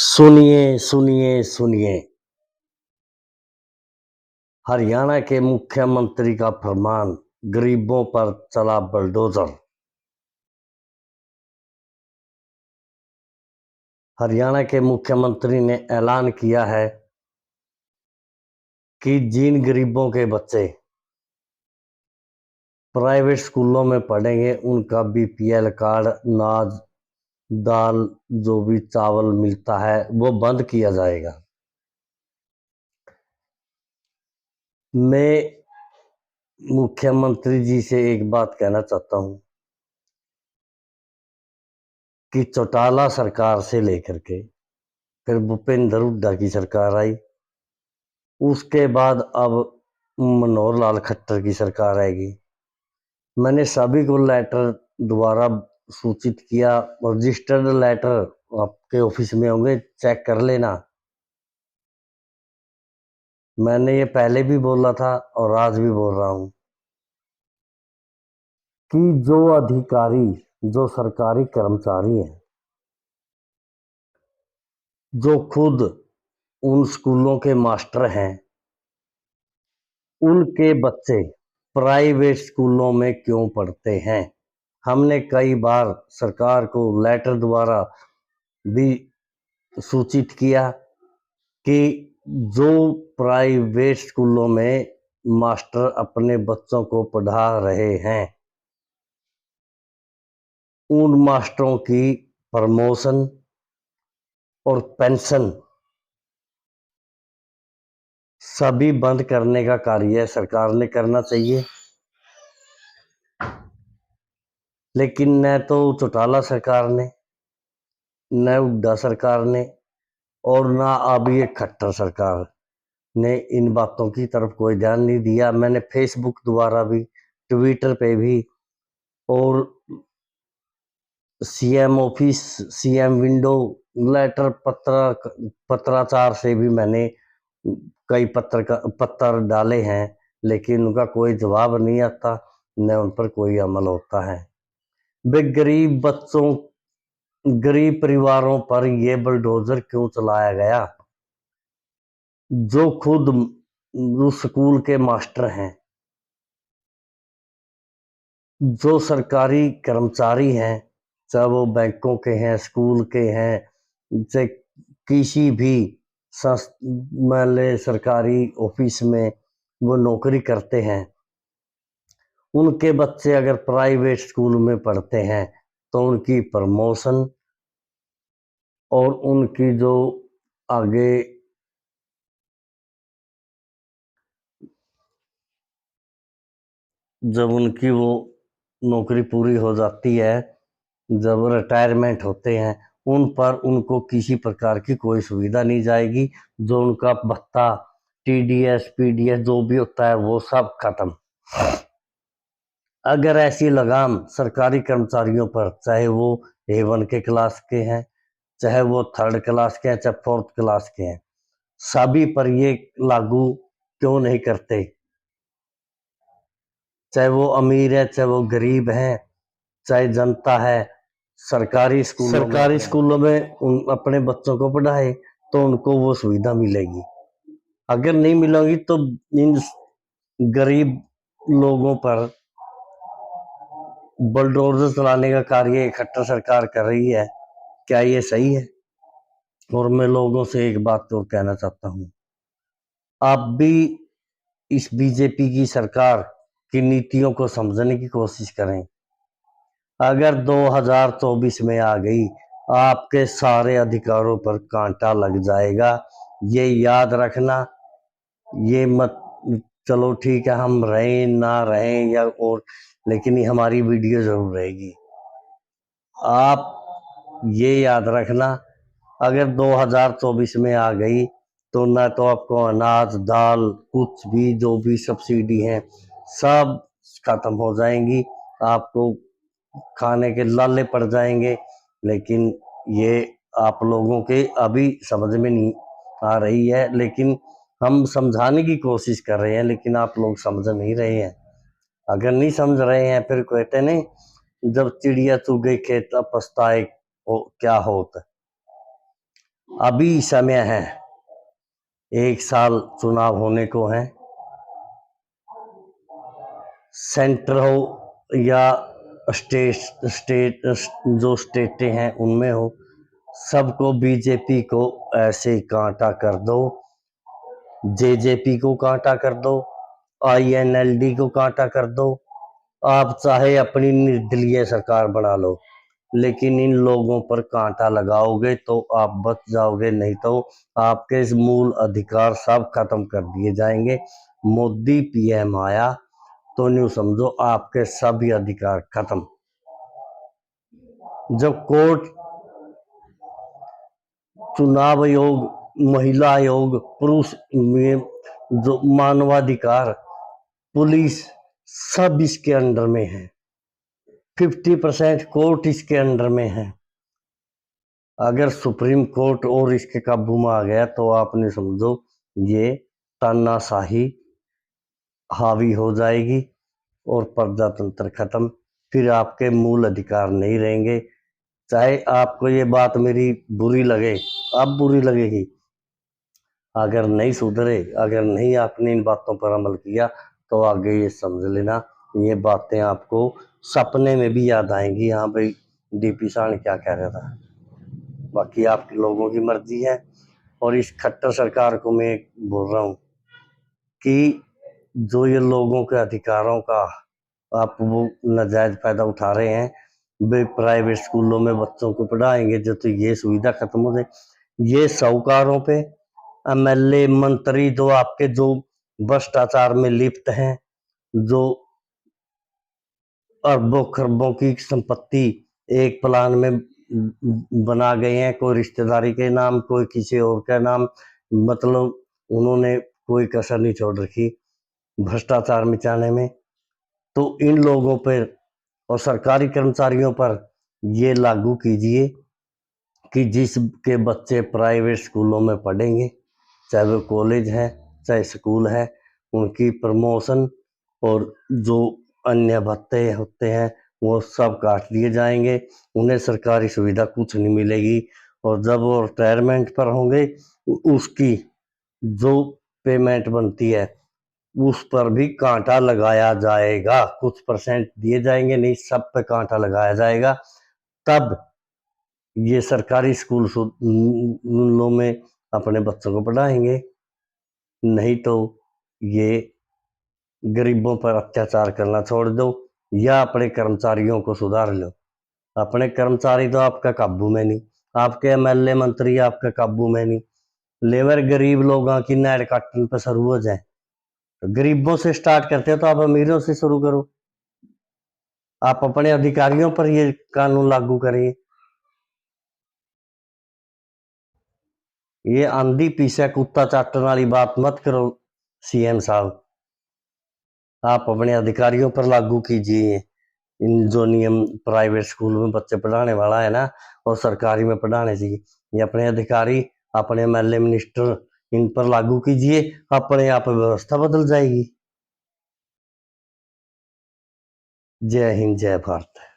सुनिए, सुनिए, सुनिए। हरियाणा के मुख्यमंत्री का फरमान, गरीबों पर चला बुलडोजर। हरियाणा के मुख्यमंत्री ने ऐलान किया है कि जिन गरीबों के बच्चे प्राइवेट स्कूलों में पढ़ेंगे उनका बीपीएल कार्ड, अनाज, दाल, जो भी चावल मिलता है वो बंद किया जाएगा। मैं मुख्यमंत्री जी से एक बात कहना चाहता हूं कि चौटाला सरकार से लेकर के फिर भूपेंद्र हुड्डा की सरकार आई, उसके बाद अब मनोहर लाल खट्टर की सरकार आएगी। मैंने सभी को लेटर द्वारा सूचित किया, रजिस्टर्ड लेटर आपके ऑफिस में होंगे, चेक कर लेना। मैंने ये पहले भी बोला था और आज भी बोल रहा हूं कि जो अधिकारी, जो सरकारी कर्मचारी हैं, जो खुद उन स्कूलों के मास्टर हैं, उनके बच्चे प्राइवेट स्कूलों में क्यों पढ़ते हैं। हमने कई बार सरकार को लेटर द्वारा भी सूचित किया कि जो प्राइवेट स्कूलों में मास्टर अपने बच्चों को पढ़ा रहे हैं, उन मास्टरों की प्रमोशन और पेंशन सभी बंद करने का कार्य सरकार ने करना चाहिए। लेकिन न तो चौटाला सरकार ने, न हुड्डा सरकार ने और ना अभी ये खट्टर सरकार ने इन बातों की तरफ कोई ध्यान नहीं दिया। मैंने फेसबुक द्वारा भी, ट्विटर पे भी और CM office, CM window, letter पत्राचार से भी मैंने कई पत्र डाले हैं, लेकिन उनका कोई जवाब नहीं आता, न उन पर कोई अमल होता है। वे गरीब बच्चों, गरीब परिवारों पर ये बुलडोजर क्यों चलाया गया। जो खुद उस स्कूल के मास्टर हैं, जो सरकारी कर्मचारी हैं, चाहे वो बैंकों के हैं, स्कूल के हैं, चाहे किसी भी सरकारी ऑफिस में वो नौकरी करते हैं, उनके बच्चे अगर प्राइवेट स्कूल में पढ़ते हैं तो उनकी प्रमोशन और उनकी जो आगे जब उनकी वो नौकरी पूरी हो जाती है, जब रिटायरमेंट होते हैं, उन पर उनको किसी प्रकार की कोई सुविधा नहीं जाएगी। जो उनका भत्ता, टीडीएस, पीडीएस जो भी होता है वो सब खत्म। अगर ऐसी लगाम सरकारी कर्मचारियों पर, चाहे वो A1 के क्लास के हैं, चाहे वो 3rd क्लास के हैं, चाहे 4th क्लास के हैं, सभी पर ये लागू क्यों नहीं करते। चाहे वो अमीर है, चाहे वो गरीब है, चाहे जनता है, सरकारी स्कूलों में अपने बच्चों को पढ़ाए तो उनको वो सुविधा मिलेगी। अगर नहीं मिलेगी तो इन गरीब लोगों पर बुलडोजर चलाने का कार्य खट्टर सरकार कर रही है। क्या ये सही है। और मैं लोगों से एक बात और कहना चाहता हूं, आप भी इस बीजेपी की सरकार की नीतियों को समझने की कोशिश करें। अगर 2024 में आ गई, आपके सारे अधिकारों पर कांटा लग जाएगा, ये याद रखना। ये मत, चलो ठीक है हम रहें ना रहें या और, लेकिन ये हमारी वीडियो जरूर रहेगी। आप ये याद रखना, अगर 2024 में आ गई तो ना तो आपको अनाज, दाल, कुछ भी जो भी सब्सिडी है सब खत्म हो जाएंगी, आपको खाने के लाले पड़ जाएंगे। लेकिन ये आप लोगों के अभी समझ में नहीं आ रही है, लेकिन हम समझाने की कोशिश कर रहे हैं, लेकिन आप लोग समझ नहीं रहे हैं। अगर नहीं समझ रहे हैं फिर कहते नहीं, जब चिड़िया चुग गई खेत अब पछताए क्या होता। अभी समय है, 1 साल चुनाव होने को है, सेंटर हो या स्टेट जो स्टेटें हैं उनमें हो, सबको बीजेपी को ऐसे कांटा कर दो, जेजेपी को कांटा कर दो, आईएनएलडी को कांटा कर दो। आप चाहे अपनी निर्दलीय सरकार बना लो, लेकिन इन लोगों पर कांटा लगाओगे तो आप बच जाओगे, नहीं तो आपके मूल अधिकार सब खत्म कर दिए जाएंगे। मोदी पीएम आया तो न्यू समझो आपके सभी अधिकार खत्म। जब कोर्ट, चुनाव आयोग, महिला आयोग, पुरुष में जो मानवाधिकार, पुलिस, सब इसके अंडर में है। 50% कोर्ट इसके अंडर में है। अगर सुप्रीम कोर्ट और इसके काबू में आ गया तो आपने समझो ये तानाशाही हावी हो जाएगी और प्रजातंत्र खत्म। फिर आपके मूल अधिकार नहीं रहेंगे। चाहे आपको ये बात मेरी बुरी लगे, अब बुरी लगेगी, अगर नहीं सुधरे, अगर नहीं आपने इन बातों पर अमल किया तो आगे ये समझ लेना ये बातें आपको सपने में भी याद आएंगी। हाँ भाई, डीपी साहब ने क्या कह रहा था। बाकी आप लोगों की मर्जी है। और इस खट्टर सरकार को मैं बोल रहा हूँ कि जो ये लोगों के अधिकारों का आप वो नाजायज फायदा उठा रहे हैं, वे प्राइवेट स्कूलों में बच्चों को पढ़ाएंगे जो तो ये सुविधा खत्म हो जाए। ये साहूकारों पे, एमएलए, मंत्री जो आपके जो भ्रष्टाचार में लिप्त हैं, जो अरबों खरबों की संपत्ति एक प्लान में बना गए हैं, कोई रिश्तेदारी के नाम, कोई किसी और का नाम, मतलब उन्होंने कोई कसर नहीं छोड़ रखी भ्रष्टाचार मिटाने में। तो इन लोगों पर और सरकारी कर्मचारियों पर ये लागू कीजिए कि जिसके बच्चे प्राइवेट स्कूलों में पढ़ेंगे, चाहे वो कॉलेज है चाहे स्कूल है, उनकी प्रमोशन और जो अन्य भत्ते होते हैं वो सब काट दिए जाएंगे। उन्हें सरकारी सुविधा कुछ नहीं मिलेगी। और जब वो रिटायरमेंट पर होंगे उसकी जो पेमेंट बनती है उस पर भी कांटा लगाया जाएगा। कुछ परसेंट दिए जाएंगे नहीं, सब पे कांटा लगाया जाएगा। तब ये सरकारी स्कूलों में अपने बच्चों को पढ़ाएंगे, नहीं तो ये गरीबों पर अत्याचार करना छोड़ दो या अपने कर्मचारियों को सुधार लो। अपने कर्मचारी तो आपका काबू में नहीं, आपके एमएलए मंत्री आपके काबू में नहीं। लेबर गरीब लोगों की नाड़ काटने पर शुरू हो जाए, तो गरीबों से स्टार्ट करते हो तो आप अमीरों से शुरू करो। आप अपने अधिकारियों पर ये कानून लागू करिए। ये आंधी पीछे कुत्ता चाटने वाली बात मत करो सीएम साहब। आप अपने अधिकारियों पर लागू कीजिए इन जो नियम प्राइवेट स्कूल में बच्चे पढ़ाने वाला है ना, और सरकारी में पढ़ाने चाहिए। ये अपने अधिकारी, अपने एमएलए, मिनिस्टर, इन पर लागू कीजिए, अपने आप व्यवस्था बदल जाएगी। जय हिंद, जय भारत।